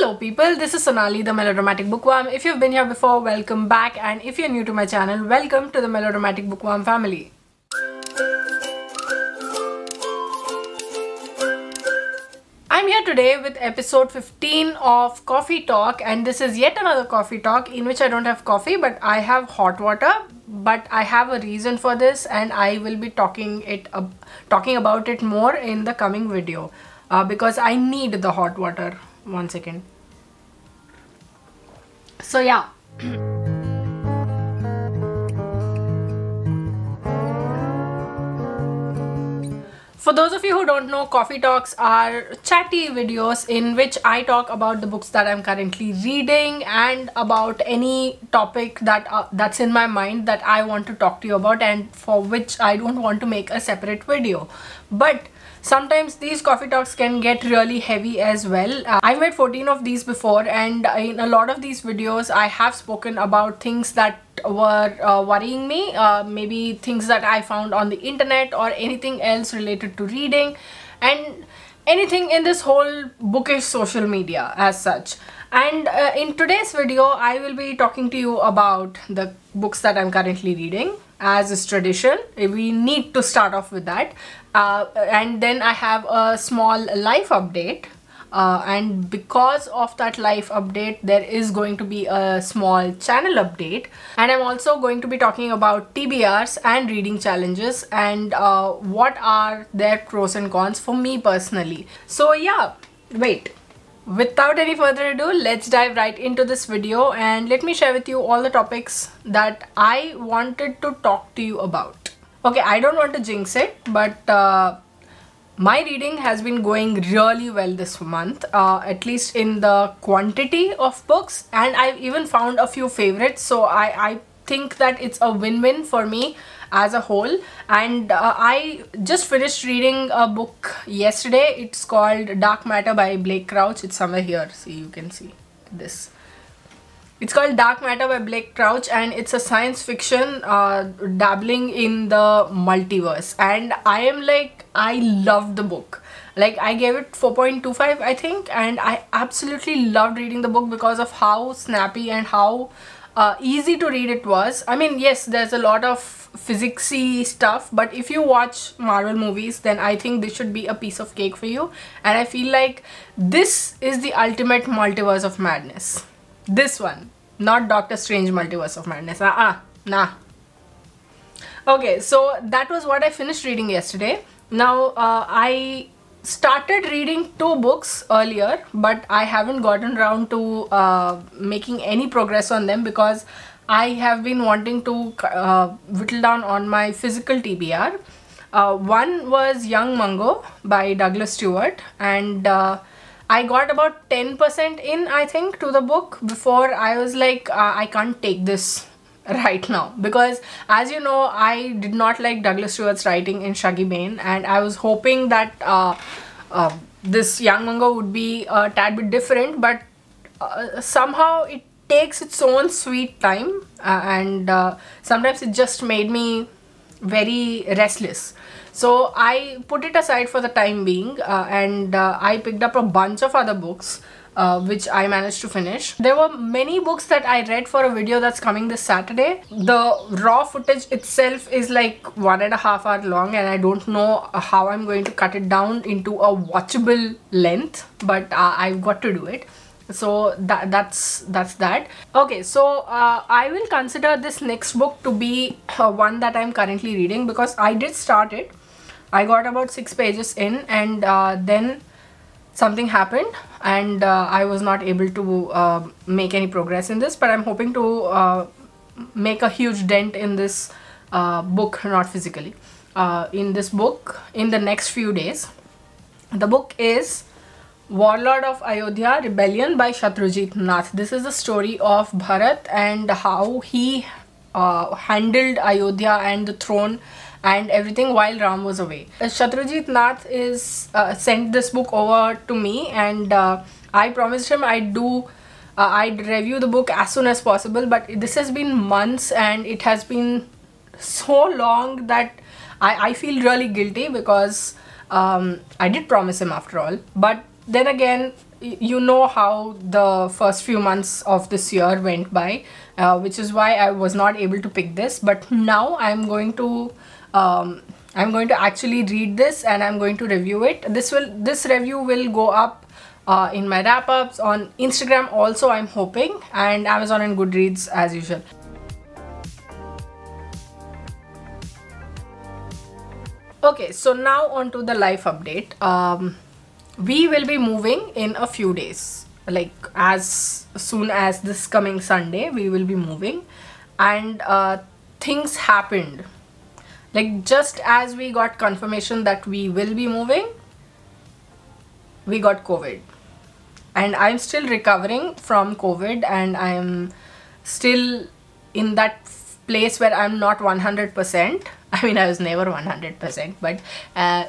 Hello people, this is Sonali, the Melodramatic Bookworm. If you've been here before, welcome back, and if you're new to my channel, welcome to the Melodramatic Bookworm family. I'm here today with episode 15 of Coffee Talk, and this is yet another coffee talk in which I don't have coffee but I have hot water. But I have a reason for this, and I will be talking about it more in the coming video because I need the hot water. 1 second. So yeah. For those of you who don't know, Coffee Talks are chatty videos in which I talk about the books that I'm currently reading and about any topic that's in my mind that I want to talk to you about and for which I don't want to make a separate video. But sometimes these coffee talks can get really heavy as well. I've made 14 of these before, and in a lot of these videos I have spoken about things that were worrying me, maybe things that I found on the internet or anything else related to reading and anything in this whole bookish social media as such. And in today's video I will be talking to you about the books that I'm currently reading. As is tradition, we need to start off with that, and then I have a small life update, and because of that life update there is going to be a small channel update, and I'm also going to be talking about TBRs and reading challenges and what are their pros and cons for me personally. So yeah, without any further ado, let's dive right into this video and let me share with you all the topics that I wanted to talk to you about. Okay, I don't want to jinx it, but my reading has been going really well this month, at least in the quantity of books, and I've even found a few favorites, so I think that it's a win-win for me as a whole. And I just finished reading a book yesterday. It's called Dark Matter by Blake Crouch. It's somewhere here. See, you can see this. It's called Dark Matter by Blake Crouch, and it's a science fiction dabbling in the multiverse. And I loved the book. Like, I gave it 4.25 I think, and I absolutely loved reading the book because of how snappy and how easy to read it was. I mean, yes, there's a lot of physicsy stuff, but if you watch Marvel movies, then I think this should be a piece of cake for you. And I feel like this is the ultimate multiverse of madness. This one, not Doctor Strange multiverse of madness. Nah. Okay, so that was what I finished reading yesterday. Now I started reading 2 books earlier, but I haven't gotten around to making any progress on them because I have been wanting to whittle down on my physical TBR. One was Young Mungo by Douglas Stewart, and I got about 10% in, I think, to the book before I was like, I can't take this right now, because as you know, I did not like Douglas Stewart's writing in Shuggy Bane, and I was hoping that this Young Mungo would be a tad bit different, but somehow it takes its own sweet time, and sometimes it just made me very restless. So I put it aside for the time being, and I picked up a bunch of other books which I managed to finish. There were many books that I read for a video that's coming this Saturday. The raw footage itself is like 1.5 hours long, and I don't know how I'm going to cut it down into a watchable length, but I've got to do it. So that's that. Okay, so I will consider this next book to be one that I'm currently reading because I did start it. I got about 6 pages in, and then something happened, and I was not able to make any progress in this, but I'm hoping to make a huge dent in this book, not physically, in this book in the next few days. The book is Warlord of Ayodhya Rebellion by Shatrujit Nath. This is the story of Bharat and how he handled Ayodhya and the throne and everything while Ram was away. Shatrujit Nath is sent this book over to me, and I promised him I'd review the book as soon as possible, but this has been months and it has been so long that I feel really guilty because I did promise him after all. But then again, you know how the first few months of this year went by, which is why I was not able to pick this. But now I'm going to actually read this and I'm going to review it. This review will go up in my wrap-ups on Instagram also, I'm hoping, and Amazon and Goodreads as usual. Okay, so now on to the life update. We will be moving in a few days, like as soon as this coming Sunday we will be moving, and things happened. Like just as we got confirmation that we will be moving, we got COVID, and I'm still recovering from COVID, and I'm still in that place where I'm not 100%. I mean, I was never 100%, but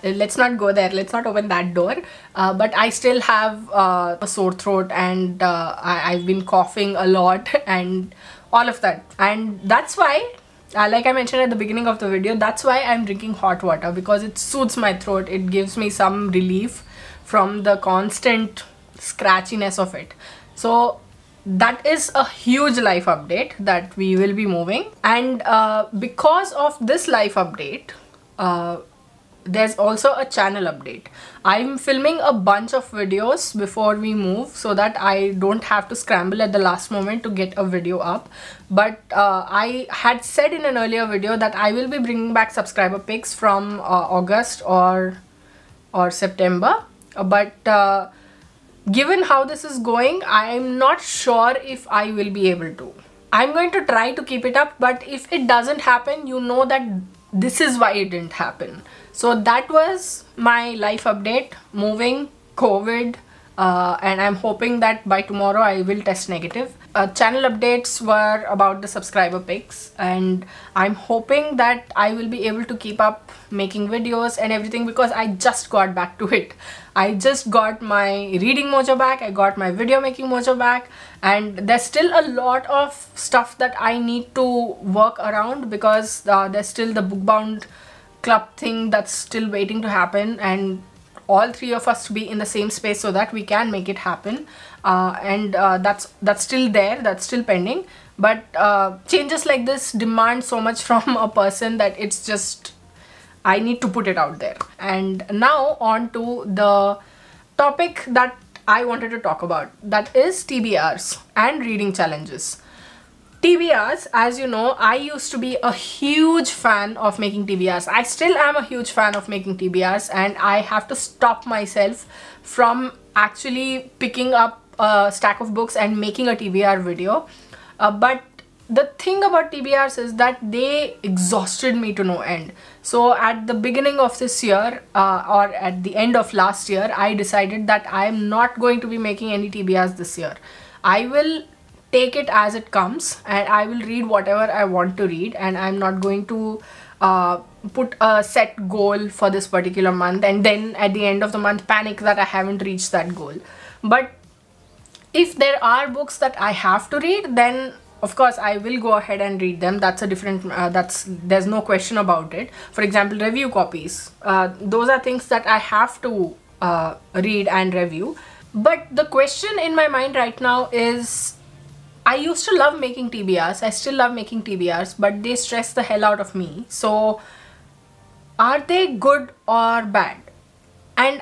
let's not go there. Let's not open that door. But I still have a sore throat, and I've been coughing a lot and all of that. And that's why, like I mentioned at the beginning of the video, that's why I'm drinking hot water, because it soothes my throat. It gives me some relief from the constant scratchiness of it. So that is a huge life update, that we will be moving. And because of this life update, there's also a channel update. I'm filming a bunch of videos before we move so that I don't have to scramble at the last moment to get a video up. But I had said in an earlier video that I will be bringing back subscriber pics from August or September. But given how this is going, I'm not sure if I will be able to. I'm going to try to keep it up, but if it doesn't happen, you know that this is why it didn't happen. So that was my life update, moving, COVID, and I'm hoping that by tomorrow I will test negative. Channel updates were about the subscriber pics, and I'm hoping that I will be able to keep up making videos and everything, because I just got back to it. I just got my reading mojo back, I got my video making mojo back, and there's still a lot of stuff that I need to work around, because there's still the bookbound club thing that's still waiting to happen, and all three of us to be in the same space so that we can make it happen. And that's still there, that's still pending. But changes like this demand so much from a person that it's just, I need to put it out there. And now on to the topic that I wanted to talk about, that is TBRs and reading challenges. TBRs, as you know, I used to be a huge fan of making TBRs. I still am a huge fan of making TBRs, and I have to stop myself from actually picking up a stack of books and making a TBR video. But the thing about TBRs is that they exhausted me to no end. So at the beginning of this year, or at the end of last year, I decided that I am not going to be making any TBRs this year. I will take it as it comes, and I will read whatever I want to read, and I'm not going to put a set goal for this particular month and then at the end of the month panic that I haven't reached that goal. But if there are books that I have to read, then of course I will go ahead and read them. That's a different, there's no question about it. For example, review copies. Those are things that I have to read and review. But the question in my mind right now is, I used to love making TBRs, I still love making TBRs, but they stress the hell out of me. So are they good or bad? And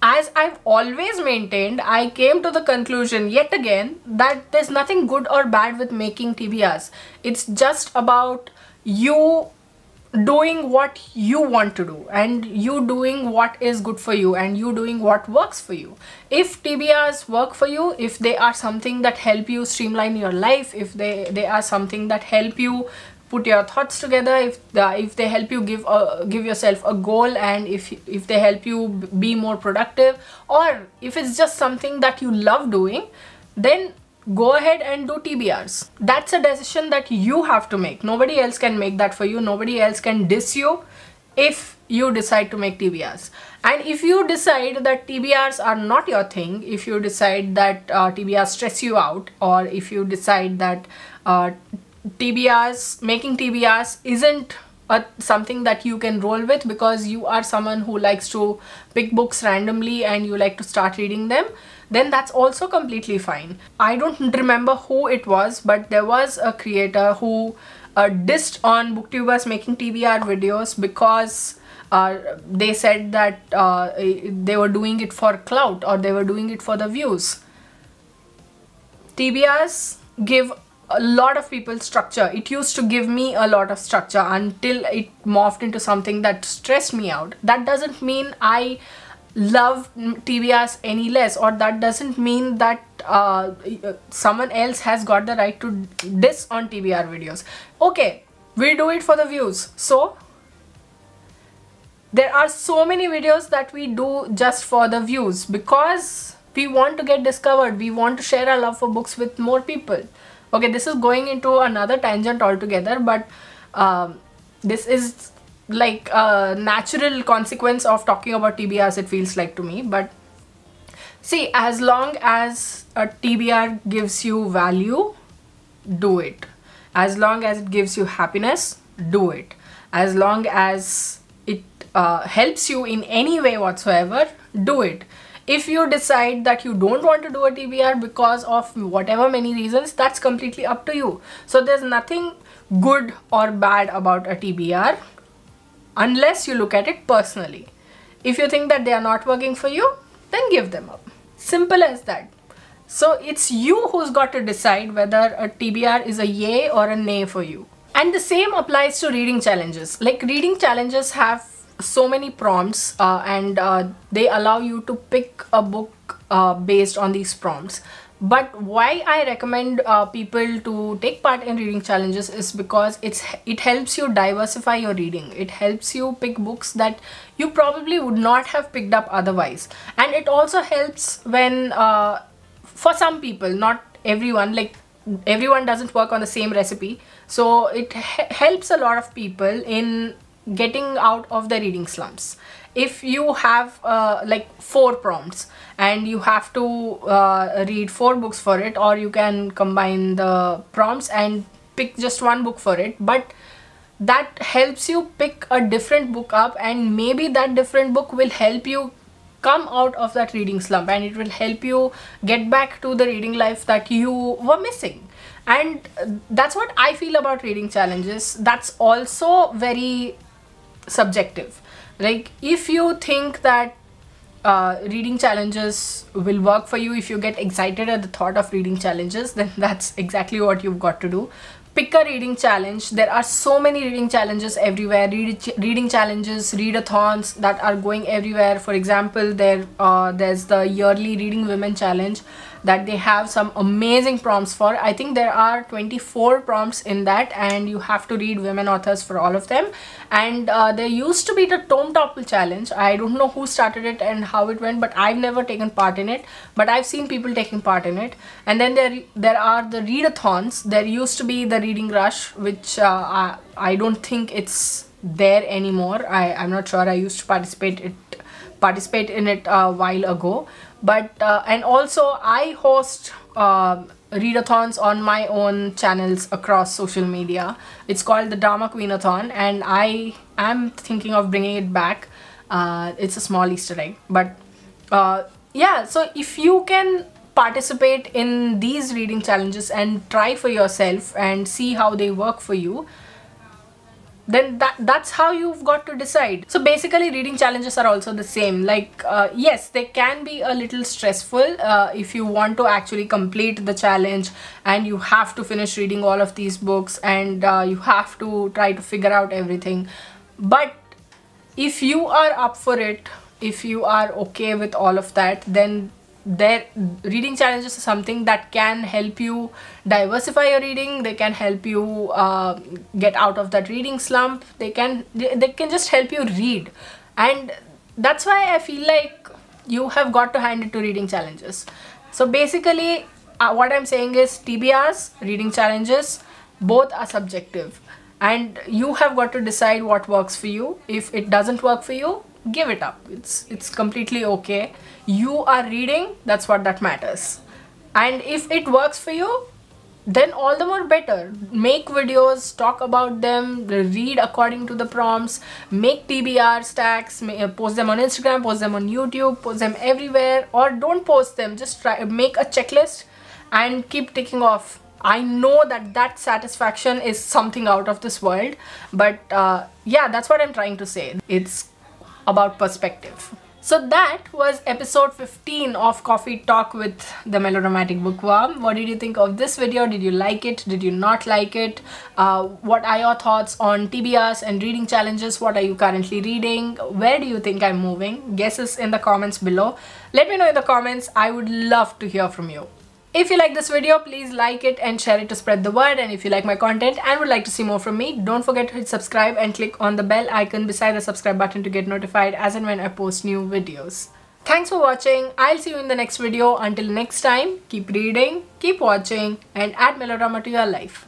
as I've always maintained, I came to the conclusion yet again that there's nothing good or bad with making TBRs. It's just about you doing what you want to do, and you doing what is good for you, and you doing what works for you. If TBRs work for you, if they are something that help you streamline your life, if they are something that help you put your thoughts together, if they help you give yourself a goal, and if they help you be more productive, or if it's just something that you love doing, then go ahead and do TBRs. That's a decision that you have to make. Nobody else can make that for you. Nobody else can diss you if you decide to make TBRs. And if you decide that TBRs are not your thing, if you decide that TBRs stress you out, or if you decide that making TBRs isn't something that you can roll with because you are someone who likes to pick books randomly and you like to start reading them, then that's also completely fine. I don't remember who it was, but there was a creator who dissed on booktubers making TBR videos because they said that they were doing it for clout or they were doing it for the views. TBRs give a lot of people structure. It used to give me a lot of structure until it morphed into something that stressed me out. That doesn't mean I love TBRs any less, or that doesn't mean that someone else has got the right to diss on TBR videos. Okay, we do it for the views. So there are so many videos that we do just for the views because we want to get discovered. We want to share our love for books with more people. Okay, this is going into another tangent altogether, but this is like a natural consequence of talking about TBRs, it feels like to me. But see, as long as a TBR gives you value, do it. As long as it gives you happiness, do it. As long as it helps you in any way whatsoever, do it. If you decide that you don't want to do a TBR because of whatever many reasons, that's completely up to you. So there's nothing good or bad about a TBR unless you look at it personally. If you think that they are not working for you, then give them up. Simple as that. So it's you who's got to decide whether a TBR is a yay or a nay for you. And the same applies to reading challenges. Like, reading challenges have so many prompts and they allow you to pick a book based on these prompts. But why I recommend people to take part in reading challenges is because it helps you diversify your reading. It helps you pick books that you probably would not have picked up otherwise. And it also helps when for some people, not everyone, like everyone doesn't work on the same recipe, so it helps a lot of people in getting out of the reading slumps. If you have like 4 prompts and you have to read 4 books for it, or you can combine the prompts and pick just 1 book for it, but that helps you pick a different book up, and maybe that different book will help you come out of that reading slump, and it will help you get back to the reading life that you were missing. And that's what I feel about reading challenges. That's also very subjective. Like, if you think that reading challenges will work for you, if you get excited at the thought of reading challenges, then that's exactly what you've got to do. Pick a reading challenge. There are so many reading challenges everywhere. Reading challenges, readathons that are going everywhere. For example, there's the yearly Reading Women Challenge that they have some amazing prompts for. I think there are 24 prompts in that, and you have to read women authors for all of them. And there used to be the Tome Topple Challenge. I don't know who started it and how it went, but I've never taken part in it, but I've seen people taking part in it. And then there are the readathons. There used to be the Reading Rush, which I don't think it's there anymore. I'm not sure. I used to participate in it a while ago. But and also I host readathons on my own channels across social media. It's called the Drama Queenathon, and I am thinking of bringing it back. It's a small Easter egg, but yeah, so if you can participate in these reading challenges and try for yourself and see how they work for you, then that's how you've got to decide. So basically, reading challenges are also the same. Like, yes, they can be a little stressful if you want to actually complete the challenge and you have to finish reading all of these books and you have to try to figure out everything. But if you are up for it, if you are okay with all of that, then reading challenges is something that can help you diversify your reading. They can help you get out of that reading slump. They can just help you read, and that's why I feel like you have got to hand it to reading challenges. So basically, what I'm saying is TBRs, reading challenges, both are subjective, and you have got to decide what works for you. If it doesn't work for you, give it up. It's completely okay. You are reading, that's what that matters. And if it works for you, then all the more better. Make videos, talk about them, read according to the prompts, make TBR stacks, post them on Instagram, post them on YouTube, post them everywhere, or don't post them, just try make a checklist and keep ticking off. I know that satisfaction is something out of this world, but yeah, that's what I'm trying to say. It's about perspective. So that was episode 15 of Coffee Talk with the Melodramatic Bookworm. What did you think of this video? Did you like it? Did you not like it? What are your thoughts on TBRs and reading challenges? What are you currently reading? Where do you think I'm moving? Guesses in the comments below. Let me know in the comments. I would love to hear from you. If you like this video, please like it and share it to spread the word. And if you like my content and would like to see more from me, don't forget to hit subscribe and click on the bell icon beside the subscribe button to get notified as and when I post new videos. Thanks for watching. I'll see you in the next video. Until next time, keep reading, keep watching, and add melodrama to your life.